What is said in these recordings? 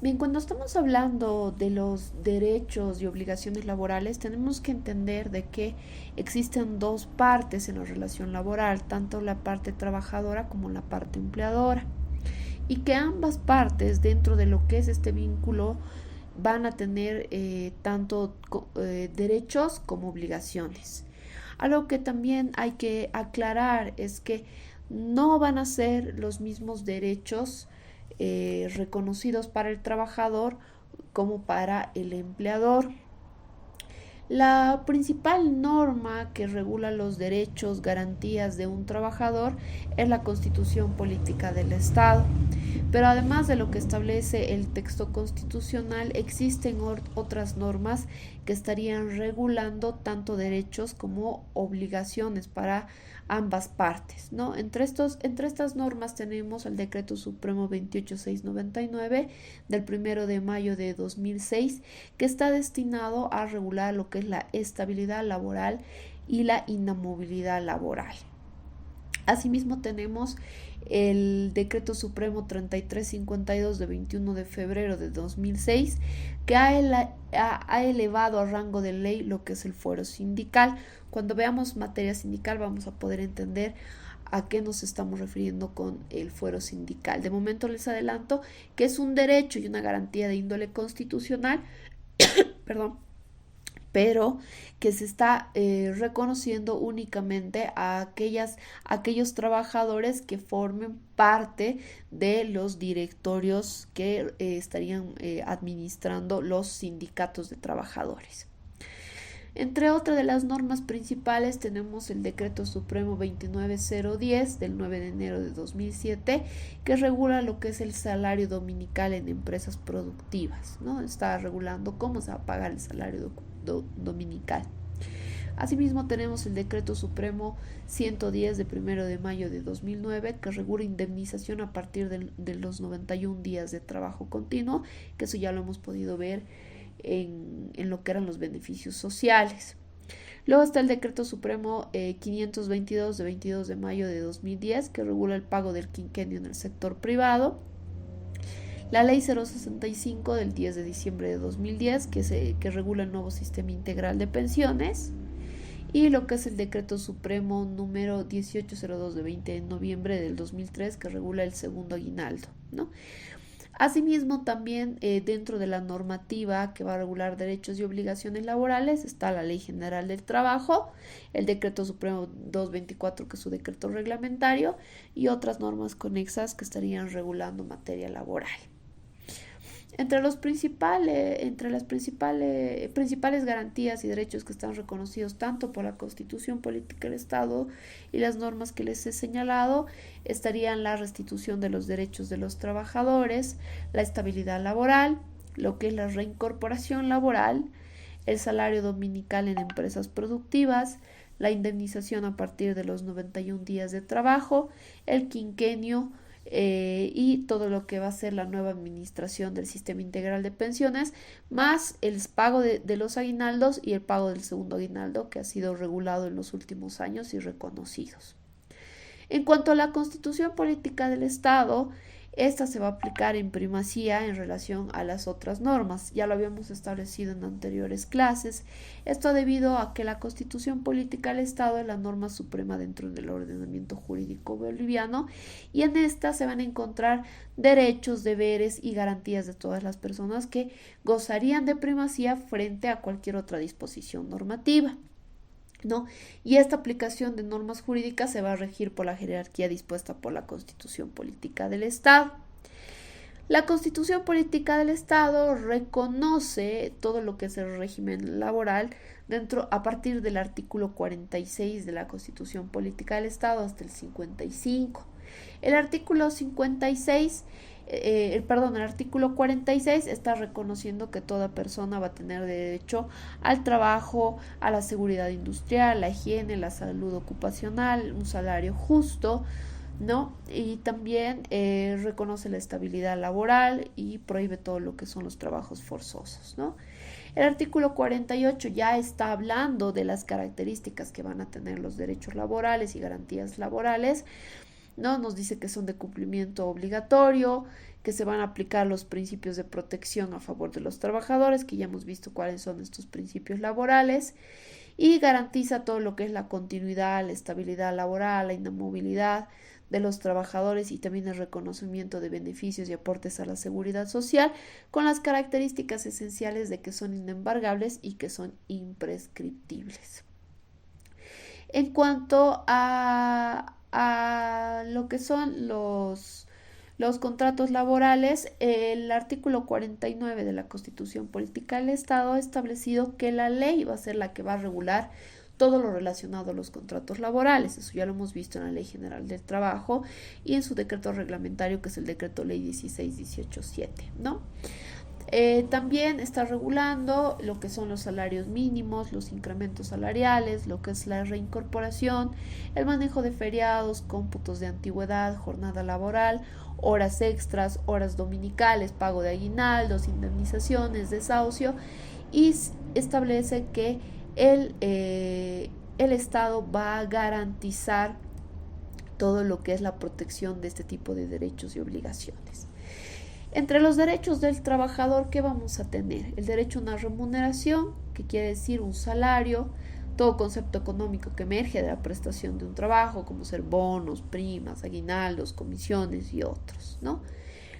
Bien, cuando estamos hablando de los derechos y obligaciones laborales, tenemos que entender de que existen dos partes en la relación laboral, tanto la parte trabajadora como la parte empleadora, y que ambas partes dentro de lo que es este vínculo van a tener tanto derechos como obligaciones. Algo que también hay que aclarar es que no van a ser los mismos derechos reconocidos para el trabajador como para el empleador. La principal norma que regula los derechos, garantías de un trabajador es la Constitución Política del Estado. Pero además de lo que establece el texto constitucional, existen otras normas que estarían regulando tanto derechos como obligaciones para ambas partes, ¿no? Entre estas normas tenemos el Decreto Supremo 28699 del 1 de mayo de 2006, que está destinado a regular lo que es la estabilidad laboral y la inamovilidad laboral. Asimismo tenemos el Decreto Supremo 3352 de 21 de febrero de 2006, que ha elevado a rango de ley lo que es el fuero sindical. Cuando veamos materia sindical vamos a poder entender a qué nos estamos refiriendo con el fuero sindical. De momento les adelanto que es un derecho y una garantía de índole constitucional, perdón, pero que se está reconociendo únicamente a aquellos trabajadores que formen parte de los directorios que estarían administrando los sindicatos de trabajadores. Entre otras de las normas principales tenemos el Decreto Supremo 29010 del 9 de enero de 2007, que regula lo que es el salario dominical en empresas productivas, ¿no? Está regulando cómo se va a pagar el salario dominical. Asimismo tenemos el Decreto Supremo 110 de 1 de mayo de 2009, que regula indemnización a partir de los 91 días de trabajo continuo, que eso ya lo hemos podido ver en lo que eran los beneficios sociales. Luego está el Decreto Supremo 522 de 22 de mayo de 2010, que regula el pago del quinquenio en el sector privado. La Ley 065 del 10 de diciembre de 2010, que regula el nuevo sistema integral de pensiones. Y lo que es el Decreto Supremo número 1802 de 20 de noviembre del 2003, que regula el segundo aguinaldo, ¿no? Asimismo, también dentro de la normativa que va a regular derechos y obligaciones laborales está la Ley General del Trabajo, el Decreto Supremo 224, que es su decreto reglamentario, y otras normas conexas que estarían regulando materia laboral. Entre las principales garantías y derechos que están reconocidos tanto por la Constitución Política del Estado y las normas que les he señalado estarían la restitución de los derechos de los trabajadores, la estabilidad laboral, lo que es la reincorporación laboral, el salario dominical en empresas productivas, la indemnización a partir de los 91 días de trabajo, el quinquenio, y todo lo que va a ser la nueva administración del sistema integral de pensiones, más el pago de los aguinaldos y el pago del segundo aguinaldo, que ha sido regulado en los últimos años y reconocidos. En cuanto a la Constitución Política del Estado, esta se va a aplicar en primacía en relación a las otras normas. Ya lo habíamos establecido en anteriores clases. Esto debido a que la Constitución Política del Estado es la norma suprema dentro del ordenamiento jurídico boliviano, y en esta se van a encontrar derechos, deberes y garantías de todas las personas que gozarían de primacía frente a cualquier otra disposición normativa, ¿no? Y esta aplicación de normas jurídicas se va a regir por la jerarquía dispuesta por la Constitución Política del Estado. La Constitución Política del Estado reconoce todo lo que es el régimen laboral a partir del artículo 46 de la Constitución Política del Estado hasta el 55. El artículo 56 el artículo 46 está reconociendo que toda persona va a tener derecho al trabajo, a la seguridad industrial, la higiene, la salud ocupacional, un salario justo, ¿no? Y también reconoce la estabilidad laboral y prohíbe todo lo que son los trabajos forzosos, ¿no? El artículo 48 ya está hablando de las características que van a tener los derechos laborales y garantías laborales, ¿no? Nos dice que son de cumplimiento obligatorio, que se van a aplicar los principios de protección a favor de los trabajadores, que ya hemos visto cuáles son estos principios laborales, y garantiza todo lo que es la continuidad, la estabilidad laboral, la inamovilidad de los trabajadores y también el reconocimiento de beneficios y aportes a la seguridad social, con las características esenciales de que son inembargables y que son imprescriptibles. En cuanto a lo que son los contratos laborales, el artículo 49 de la Constitución Política del Estado ha establecido que la ley va a ser la que va a regular todo lo relacionado a los contratos laborales. Eso ya lo hemos visto en la Ley General del Trabajo y en su decreto reglamentario, que es el decreto ley 16-18-7, ¿no? También está regulando lo que son los salarios mínimos, los incrementos salariales, lo que es la reincorporación, el manejo de feriados, cómputos de antigüedad, jornada laboral, horas extras, horas dominicales, pago de aguinaldos, indemnizaciones, desahucio, y establece que el Estado va a garantizar todo lo que es la protección de este tipo de derechos y obligaciones. Entre los derechos del trabajador, ¿qué vamos a tener? El derecho a una remuneración, que quiere decir un salario, todo concepto económico que emerge de la prestación de un trabajo, como ser bonos, primas, aguinaldos, comisiones y otros, ¿no?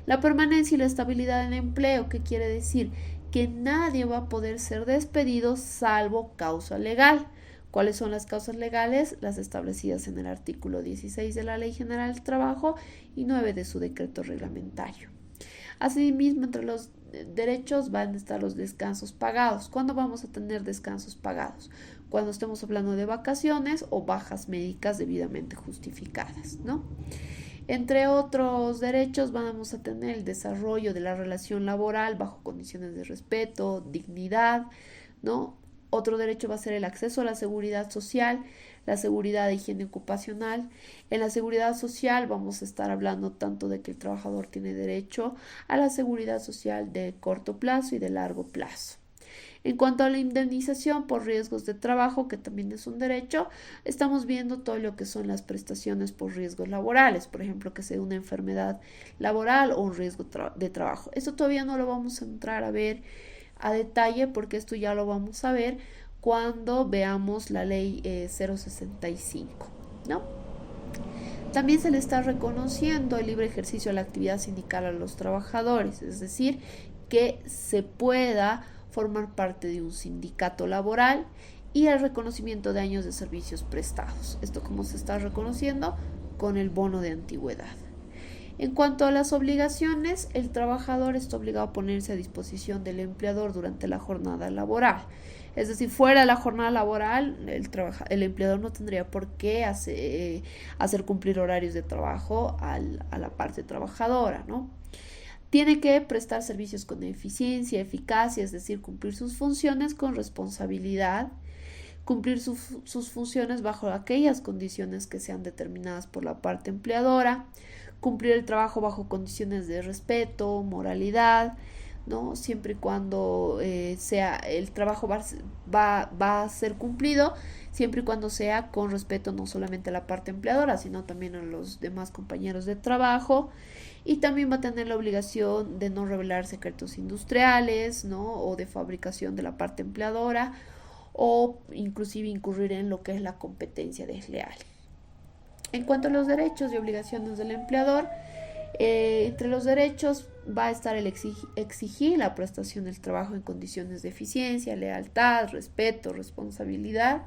La permanencia y la estabilidad en el empleo, que quiere decir que nadie va a poder ser despedido salvo causa legal. ¿Cuáles son las causas legales? Las establecidas en el artículo 16 de la Ley General del Trabajo y 9 de su decreto reglamentario. Asimismo, entre los derechos van a estar los descansos pagados. ¿Cuándo vamos a tener descansos pagados? Cuando estemos hablando de vacaciones o bajas médicas debidamente justificadas, ¿no? Entre otros derechos vamos a tener el desarrollo de la relación laboral bajo condiciones de respeto, dignidad, ¿no? Otro derecho va a ser el acceso a la seguridad social, la seguridad de higiene ocupacional. En la seguridad social vamos a estar hablando tanto de que el trabajador tiene derecho a la seguridad social de corto plazo y de largo plazo. En cuanto a la indemnización por riesgos de trabajo, que también es un derecho, estamos viendo todo lo que son las prestaciones por riesgos laborales, por ejemplo, que sea una enfermedad laboral o un riesgo de trabajo. Esto todavía no lo vamos a entrar a ver a detalle, porque esto ya lo vamos a ver cuando veamos la ley 065, ¿no? También se le está reconociendo el libre ejercicio de la actividad sindical a los trabajadores, es decir, que se pueda formar parte de un sindicato laboral, y el reconocimiento de años de servicios prestados. Esto como se está reconociendo con el bono de antigüedad. En cuanto a las obligaciones, el trabajador está obligado a ponerse a disposición del empleador durante la jornada laboral. Es decir, fuera de la jornada laboral, el empleador no tendría por qué hacer cumplir horarios de trabajo a la parte trabajadora, ¿no? Tiene que prestar servicios con eficiencia, eficacia, es decir, cumplir sus funciones con responsabilidad, cumplir sus funciones bajo aquellas condiciones que sean determinadas por la parte empleadora, cumplir el trabajo bajo condiciones de respeto, moralidad, ¿no? Siempre y cuando sea el trabajo va a ser cumplido, siempre y cuando sea con respeto no solamente a la parte empleadora, sino también a los demás compañeros de trabajo. Y también va a tener la obligación de no revelar secretos industriales, ¿no? O de fabricación de la parte empleadora, o inclusive incurrir en lo que es la competencia desleal. En cuanto a los derechos y obligaciones del empleador, entre los derechos va a estar el exigir la prestación del trabajo en condiciones de eficiencia, lealtad, respeto, responsabilidad,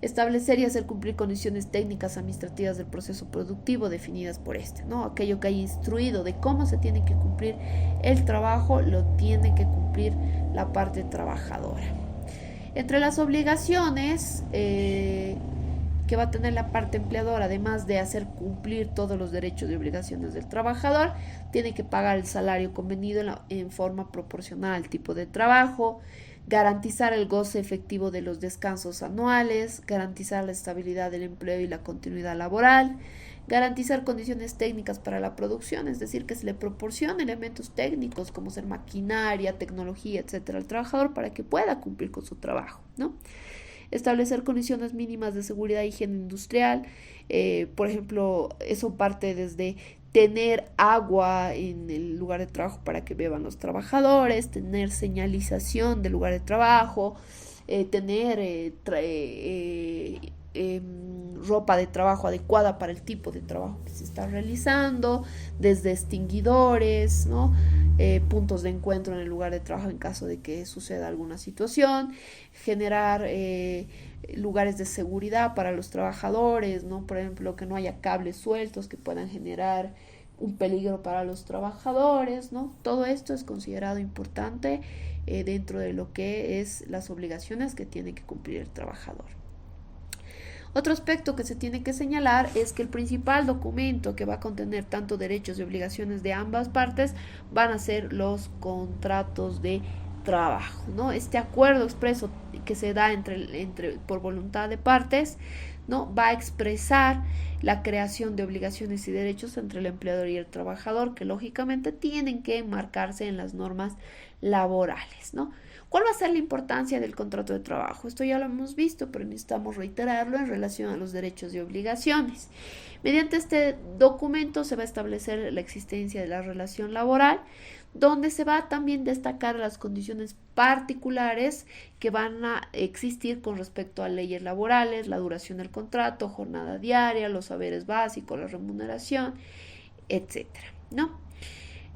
establecer y hacer cumplir condiciones técnicas administrativas del proceso productivo definidas por este, ¿no? Aquello que haya instruido de cómo se tiene que cumplir el trabajo, lo tiene que cumplir la parte trabajadora. Entre las obligaciones que va a tener la parte empleadora, además de hacer cumplir todos los derechos y obligaciones del trabajador, tiene que pagar el salario convenido en forma proporcional al tipo de trabajo, garantizar el goce efectivo de los descansos anuales, garantizar la estabilidad del empleo y la continuidad laboral, garantizar condiciones técnicas para la producción, es decir, que se le proporcione elementos técnicos como ser maquinaria, tecnología, etcétera, al trabajador para que pueda cumplir con su trabajo, ¿no? establecer condiciones mínimas de seguridad e higiene industrial. Por ejemplo, eso parte desde tener agua en el lugar de trabajo para que beban los trabajadores, tener señalización del lugar de trabajo, tener ropa de trabajo adecuada para el tipo de trabajo que se está realizando, desde extinguidores, ¿no? Puntos de encuentro en el lugar de trabajo en caso de que suceda alguna situación, generar lugares de seguridad para los trabajadores, ¿no? Por ejemplo, que no haya cables sueltos que puedan generar un peligro para los trabajadores, ¿no? Todo esto es considerado importante dentro de lo que es las obligaciones que tiene que cumplir el trabajador. Otro aspecto que se tiene que señalar es que el principal documento que va a contener tanto derechos y obligaciones de ambas partes van a ser los contratos de trabajo, ¿no? Este acuerdo expreso que se da por voluntad de partes, ¿no? Va a expresar la creación de obligaciones y derechos entre el empleador y el trabajador, que lógicamente tienen que enmarcarse en las normas laborales, ¿no? ¿Cuál va a ser la importancia del contrato de trabajo? Esto ya lo hemos visto, pero necesitamos reiterarlo en relación a los derechos y obligaciones. Mediante este documento se va a establecer la existencia de la relación laboral, donde se va a también destacar las condiciones particulares que van a existir con respecto a leyes laborales, la duración del contrato, jornada diaria, los saberes básicos, la remuneración, etcétera, ¿no?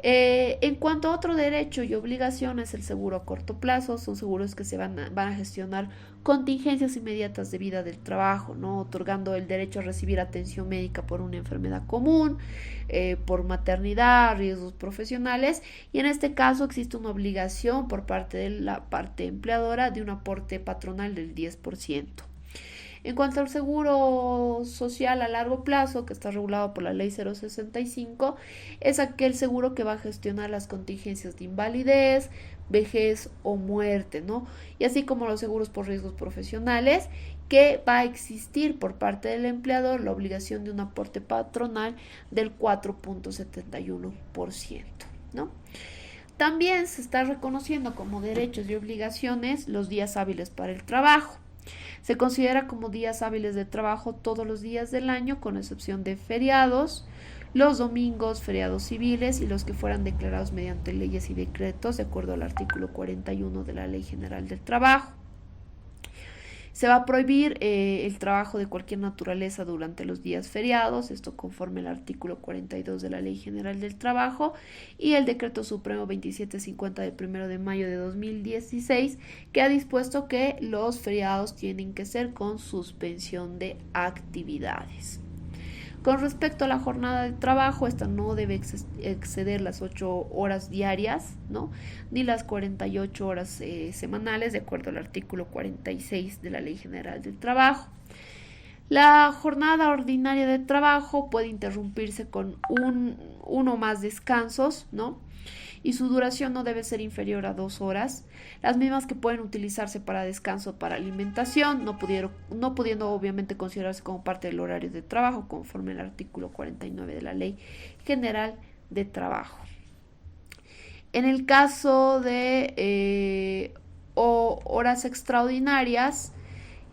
En cuanto a otro derecho y obligación es el seguro a corto plazo, son seguros que se van a gestionar contingencias inmediatas de vida del trabajo, ¿no? Otorgando el derecho a recibir atención médica por una enfermedad común, por maternidad, riesgos profesionales, y en este caso existe una obligación por parte de la parte empleadora de un aporte patronal del 10%. En cuanto al seguro social a largo plazo, que está regulado por la ley 065, es aquel seguro que va a gestionar las contingencias de invalidez, vejez o muerte, ¿no? Y así como los seguros por riesgos profesionales, que va a existir por parte del empleador la obligación de un aporte patronal del 4.71%, ¿no? También se está reconociendo como derechos y obligaciones los días hábiles para el trabajo. Se considera como días hábiles de trabajo todos los días del año, con excepción de feriados, los domingos, feriados civiles y los que fueran declarados mediante leyes y decretos, de acuerdo al artículo 41 de la Ley General del Trabajo. Se va a prohibir el trabajo de cualquier naturaleza durante los días feriados, esto conforme al artículo 42 de la Ley General del Trabajo y el Decreto Supremo 2750 del 1 de mayo de 2016, que ha dispuesto que los feriados tienen que ser con suspensión de actividades. Con respecto a la jornada de trabajo, esta no debe exceder las 8 horas diarias, ¿no? Ni las 48 horas semanales, de acuerdo al artículo 46 de la Ley General del Trabajo. La jornada ordinaria de trabajo puede interrumpirse con uno o más descansos, ¿no? Y su duración no debe ser inferior a 2 horas, las mismas que pueden utilizarse para descanso o para alimentación, no pudiendo obviamente considerarse como parte del horario de trabajo, conforme al artículo 49 de la Ley General de Trabajo. En el caso de horas extraordinarias,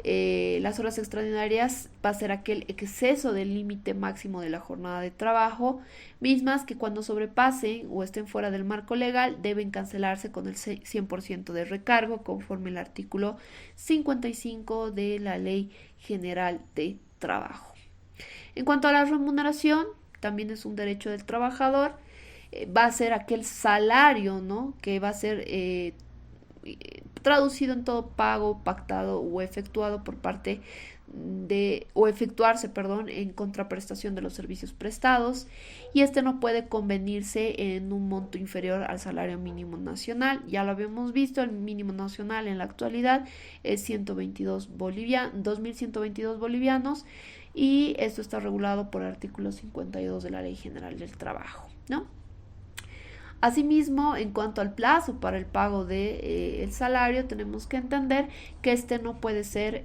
las horas extraordinarias va a ser aquel exceso del límite máximo de la jornada de trabajo, mismas que cuando sobrepasen o estén fuera del marco legal deben cancelarse con el 100% de recargo, conforme al artículo 55 de la Ley General de Trabajo. En cuanto a la remuneración, también es un derecho del trabajador, va a ser aquel salario, ¿no?, que va a ser traducido en todo pago, pactado o efectuado por parte en contraprestación de los servicios prestados, y este no puede convenirse en un monto inferior al salario mínimo nacional. Ya lo habíamos visto, el mínimo nacional en la actualidad es 2.122 bolivianos, y esto está regulado por el artículo 52 de la Ley General del Trabajo, ¿no? Asimismo, en cuanto al plazo para el pago del salario, tenemos que entender que este no puede exceder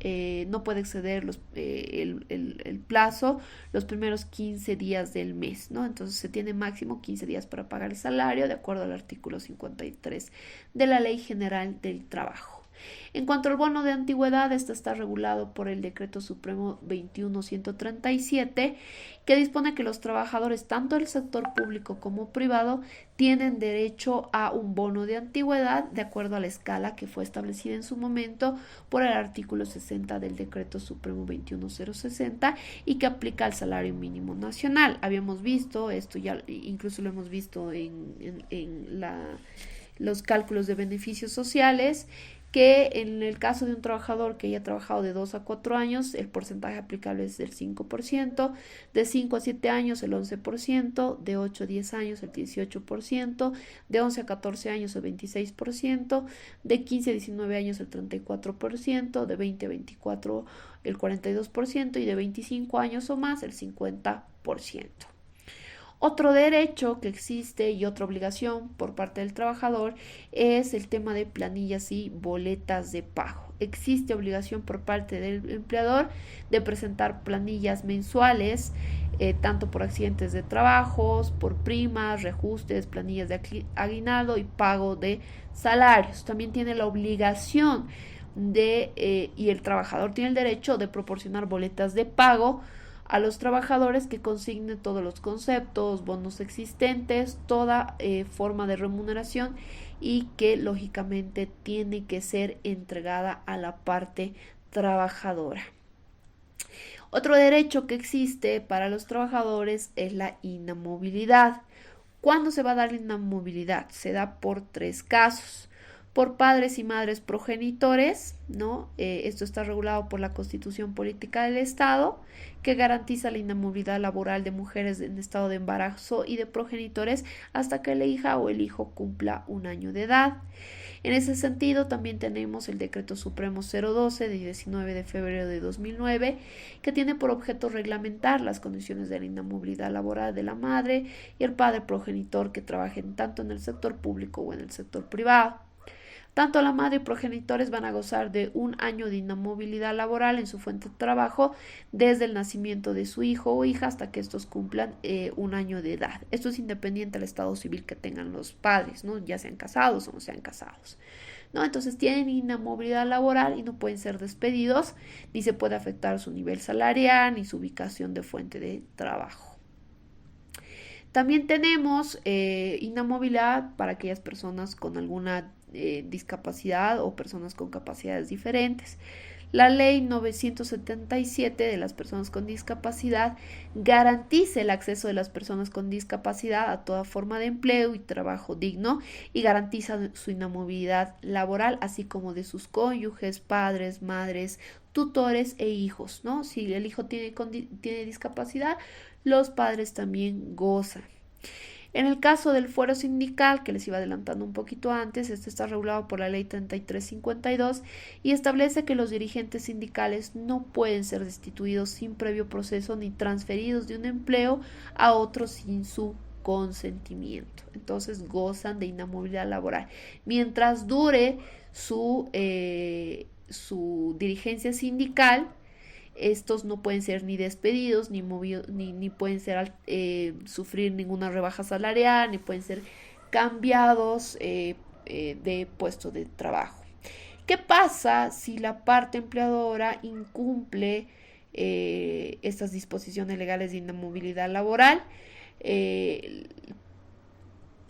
el plazo los primeros 15 días del mes, ¿no? Entonces se tiene máximo 15 días para pagar el salario, de acuerdo al artículo 53 de la Ley General del Trabajo. En cuanto al bono de antigüedad, este está regulado por el Decreto Supremo 21137, que dispone que los trabajadores, tanto del sector público como privado, tienen derecho a un bono de antigüedad de acuerdo a la escala que fue establecida en su momento por el artículo 60 del Decreto Supremo 21060 y que aplica al salario mínimo nacional. Habíamos visto esto, ya incluso lo hemos visto en los cálculos de beneficios sociales, que en el caso de un trabajador que haya trabajado de 2 a 4 años, el porcentaje aplicable es del 5%, de 5 a 7 años el 11%, de 8 a 10 años el 18%, de 11 a 14 años el 26%, de 15 a 19 años el 34%, de 20 a 24 el 42% y de 25 años o más el 50%. Otro derecho que existe y otra obligación por parte del trabajador es el tema de planillas y boletas de pago. Existe obligación por parte del empleador de presentar planillas mensuales, tanto por accidentes de trabajos, por primas, reajustes, planillas de aguinaldo y pago de salarios. También tiene la obligación y el trabajador tiene el derecho de proporcionar boletas de pago a los trabajadores que consignen todos los conceptos, bonos existentes, toda forma de remuneración y que lógicamente tiene que ser entregada a la parte trabajadora. Otro derecho que existe para los trabajadores es la inamovilidad. ¿Cuándo se va a dar la inamovilidad? Se da por 3 casos. Por padres y madres progenitores, ¿no? Esto está regulado por la Constitución Política del Estado, que garantiza la inamovilidad laboral de mujeres en estado de embarazo y de progenitores hasta que la hija o el hijo cumpla 1 año de edad. En ese sentido, también tenemos el Decreto Supremo 012 de 19 de febrero de 2009, que tiene por objeto reglamentar las condiciones de la inamovilidad laboral de la madre y el padre progenitor que trabajen tanto en el sector público o en el sector privado. Tanto la madre y progenitores van a gozar de 1 año de inamovilidad laboral en su fuente de trabajo desde el nacimiento de su hijo o hija hasta que estos cumplan 1 año de edad. Esto es independiente del estado civil que tengan los padres, ¿no? Ya sean casados o no sean casados, ¿no? Entonces tienen inamovilidad laboral y no pueden ser despedidos, ni se puede afectar su nivel salarial ni su ubicación de fuente de trabajo. También tenemos inamovilidad para aquellas personas con alguna discapacidad o personas con capacidades diferentes. La ley 977 de las personas con discapacidad garantiza el acceso de las personas con discapacidad a toda forma de empleo y trabajo digno y garantiza su inamovilidad laboral, así como de sus cónyuges, padres, madres, tutores e hijos, ¿no? Si el hijo tiene discapacidad, los padres también gozan. En el caso del fuero sindical, que les iba adelantando un poquito antes, este está regulado por la ley 3352 y establece que los dirigentes sindicales no pueden ser destituidos sin previo proceso ni transferidos de un empleo a otro sin su consentimiento. Entonces gozan de inamovilidad laboral. Mientras dure su dirigencia sindical, estos no pueden ser ni despedidos, ni pueden ser sufrir ninguna rebaja salarial, ni pueden ser cambiados de puesto de trabajo. ¿Qué pasa si la parte empleadora incumple estas disposiciones legales de inamovilidad laboral?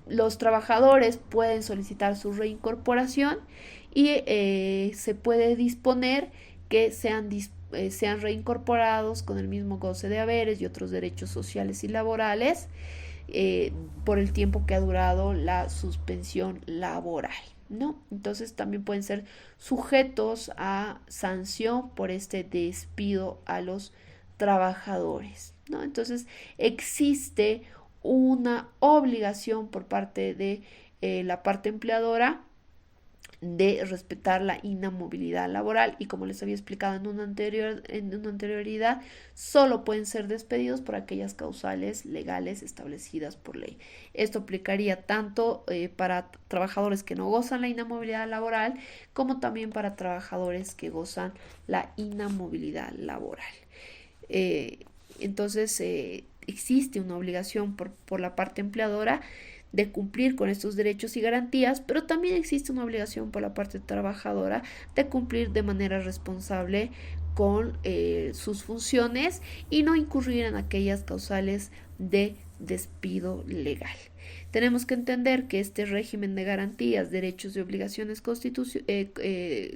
Los trabajadores pueden solicitar su reincorporación y se puede disponer que sean reincorporados con el mismo goce de haberes y otros derechos sociales y laborales por el tiempo que ha durado la suspensión laboral, ¿no? Entonces también pueden ser sujetos a sanción por este despido a los trabajadores, ¿no? Entonces existe una obligación por parte de la parte empleadora de respetar la inamovilidad laboral y, como les había explicado en una anterioridad, solo pueden ser despedidos por aquellas causales legales establecidas por ley. Esto aplicaría tanto para trabajadores que no gozan la inamovilidad laboral como también para trabajadores que gozan la inamovilidad laboral. Entonces existe una obligación por la parte empleadora de cumplir con estos derechos y garantías, pero también existe una obligación por la parte trabajadora de cumplir de manera responsable con sus funciones y no incurrir en aquellas causales de despido legal. Tenemos que entender que este régimen de garantías, derechos y obligaciones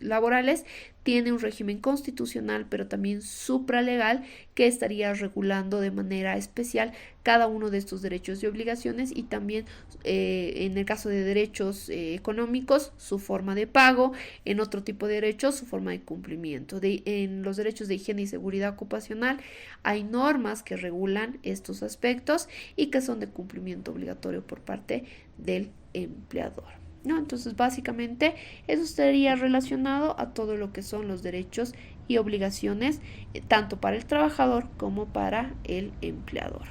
laborales tiene un régimen constitucional, pero también supralegal, que estaría regulando de manera especial cada uno de estos derechos y obligaciones, y también en el caso de derechos económicos, su forma de pago; en otro tipo de derechos, su forma de cumplimiento. En los derechos de higiene y seguridad ocupacional hay normas que regulan estos aspectos y que son de cumplimiento obligatorio por parte del empleador, ¿no? Entonces, básicamente, eso estaría relacionado a todo lo que son los derechos y obligaciones, tanto para el trabajador como para el empleador.